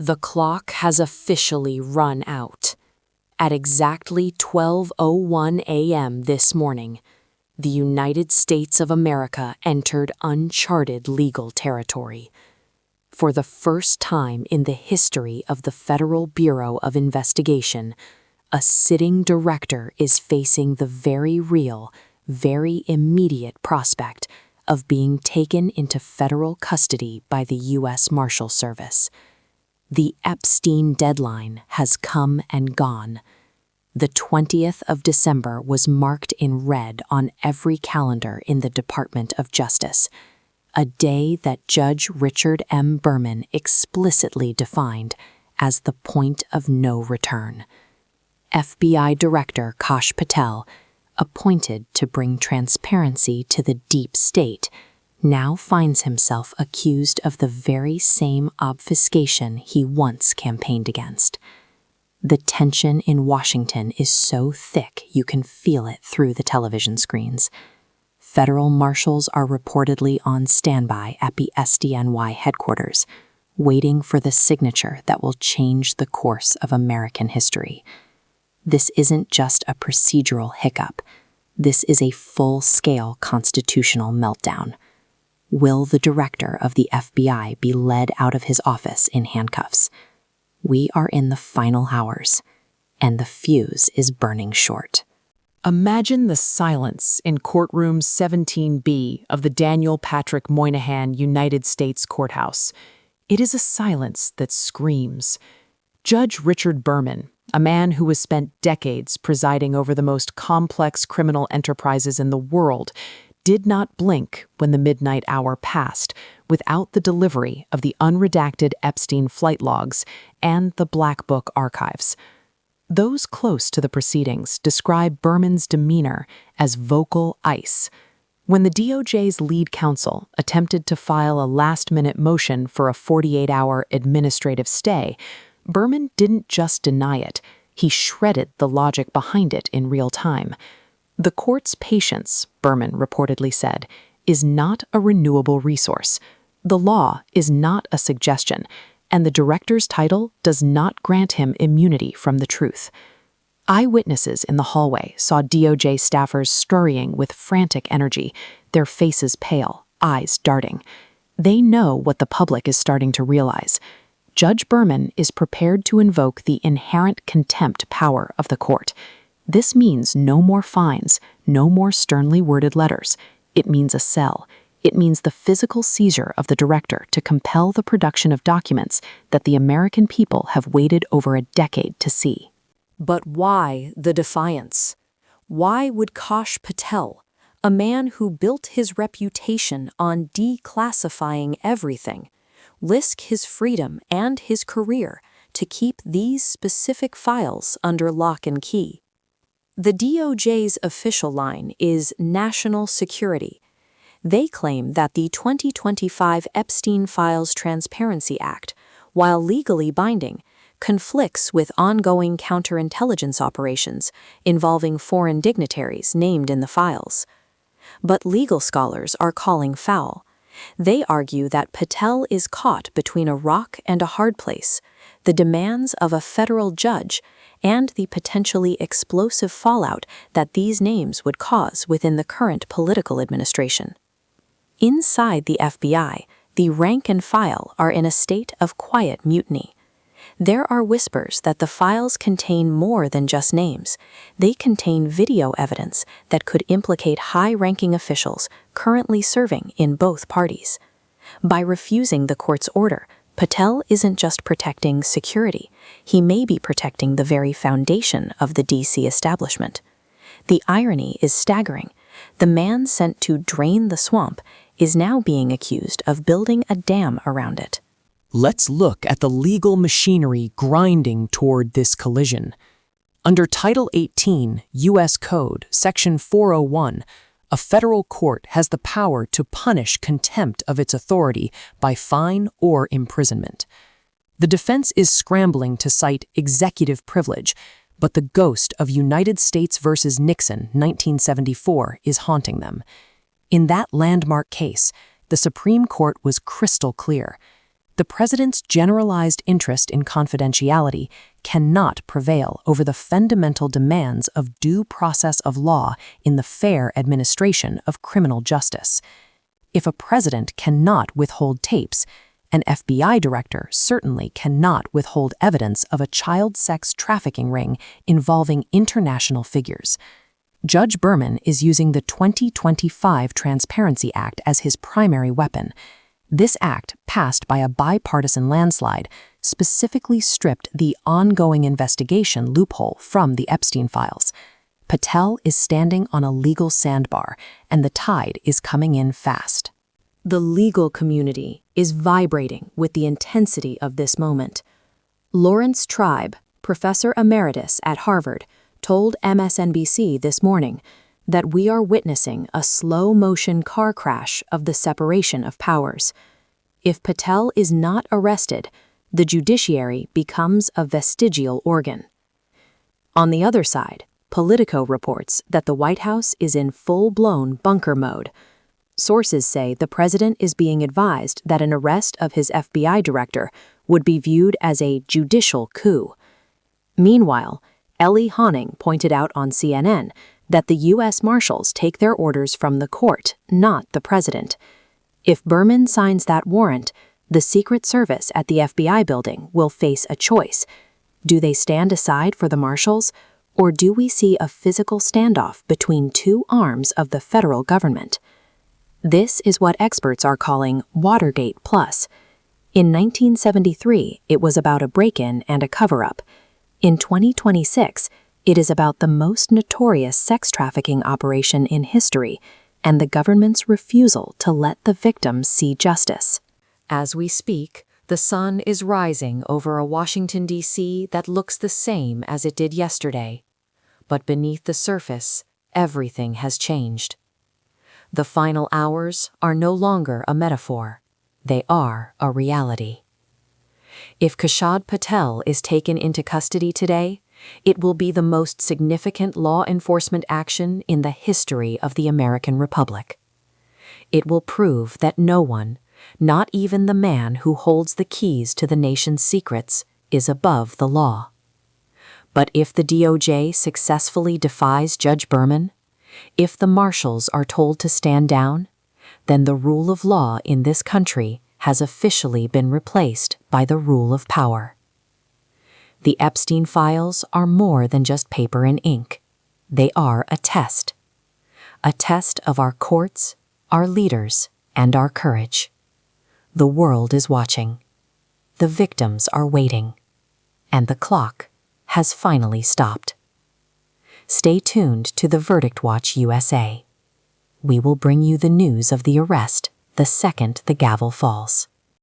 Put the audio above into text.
The clock has officially run out. At exactly 12:01 a.m. this morning, the United States of America entered uncharted legal territory. For the first time in the history of the Federal Bureau of Investigation, a sitting director is facing the very real, very immediate prospect of being taken into federal custody by the U.S. Marshal Service. The Epstein deadline has come and gone. The 20th of December was marked in red on every calendar in the Department of Justice, a day that Judge Richard M. Berman explicitly defined as the point of no return. FBI Director Kash Patel, appointed to bring transparency to the deep state, now finds himself accused of the very same obfuscation he once campaigned against. The tension in Washington is so thick you can feel it through the television screens. Federal marshals are reportedly on standby at the SDNY headquarters, waiting for the signature that will change the course of American history. This isn't just a procedural hiccup. This is a full-scale constitutional meltdown. Will the director of the FBI be led out of his office in handcuffs? We are in the final hours, and the fuse is burning short. Imagine the silence in courtroom 17B of the Daniel Patrick Moynihan United States Courthouse. It is a silence that screams. Judge Richard Berman, a man who has spent decades presiding over the most complex criminal enterprises in the world, did not blink when the midnight hour passed without the delivery of the unredacted Epstein flight logs and the Black Book archives. Those close to the proceedings describe Berman's demeanor as vocal ice. When the DOJ's lead counsel attempted to file a last-minute motion for a 48-hour administrative stay, Berman didn't just deny it, he shredded the logic behind it in real time. The court's patience, Berman reportedly said, is not a renewable resource. The law is not a suggestion, and the director's title does not grant him immunity from the truth. Eyewitnesses in the hallway saw DOJ staffers scurrying with frantic energy, their faces pale, eyes darting. They know what the public is starting to realize. Judge Berman is prepared to invoke the inherent contempt power of the court. This means no more fines, no more sternly worded letters. It means a cell. It means the physical seizure of the director to compel the production of documents that the American people have waited over a decade to see. But why the defiance? Why would Kash Patel, a man who built his reputation on declassifying everything, risk his freedom and his career to keep these specific files under lock and key? The DOJ's official line is national security. They claim that the 2025 Epstein Files Transparency Act, while legally binding, conflicts with ongoing counterintelligence operations involving foreign dignitaries named in the files. But legal scholars are calling foul. They argue that Patel is caught between a rock and a hard place, the demands of a federal judge and the potentially explosive fallout that these names would cause within the current political administration. Inside the FBI, the rank and file are in a state of quiet mutiny. There are whispers that the files contain more than just names. They contain video evidence that could implicate high-ranking officials currently serving in both parties. By refusing the court's order, Patel isn't just protecting security, he may be protecting the very foundation of the DC establishment. The irony is staggering. The man sent to drain the swamp is now being accused of building a dam around it. Let's look at the legal machinery grinding toward this collision. Under Title 18, U.S. Code, Section 401, a federal court has the power to punish contempt of its authority by fine or imprisonment. The defense is scrambling to cite executive privilege, but the ghost of United States v. Nixon, 1974, is haunting them. In that landmark case, the Supreme Court was crystal clear. The president's generalized interest in confidentiality cannot prevail over the fundamental demands of due process of law in the fair administration of criminal justice. If a president cannot withhold tapes, an FBI director certainly cannot withhold evidence of a child sex trafficking ring involving international figures. Judge Berman is using the 2025 Transparency Act as his primary weapon. This act, passed by a bipartisan landslide, specifically stripped the ongoing investigation loophole from the Epstein files. Patel is standing on a legal sandbar, and the tide is coming in fast. The legal community is vibrating with the intensity of this moment. Lawrence Tribe, professor emeritus at Harvard, told MSNBC this morning that we are witnessing a slow-motion car crash of the separation of powers. If Patel is not arrested, the judiciary becomes a vestigial organ. On the other side, Politico reports that the White House is in full-blown bunker mode. Sources say the president is being advised that an arrest of his FBI director would be viewed as a judicial coup. Meanwhile, Ellie Honning pointed out on CNN that the U.S. Marshals take their orders from the court, not the president. If Berman signs that warrant, the Secret Service at the FBI building will face a choice. Do they stand aside for the Marshals, or do we see a physical standoff between two arms of the federal government? This is what experts are calling Watergate Plus. In 1973, it was about a break-in and a cover-up. In 2026, it is about the most notorious sex trafficking operation in history and the government's refusal to let the victims see justice. As we speak, the sun is rising over a Washington, D.C. that looks the same as it did yesterday. But beneath the surface, everything has changed. The final hours are no longer a metaphor. They are a reality. If Kashad Patel is taken into custody today, it will be the most significant law enforcement action in the history of the American Republic. It will prove that no one, not even the man who holds the keys to the nation's secrets, is above the law. But if the DOJ successfully defies Judge Berman, if the Marshals are told to stand down, then the rule of law in this country has officially been replaced by the rule of power. The Epstein files are more than just paper and ink. They are a test of our courts, our leaders, and our courage. The world is watching. The victims are waiting. And the clock has finally stopped. Stay tuned to the Verdict Watch USA. We will bring you the news of the arrest the second the gavel falls.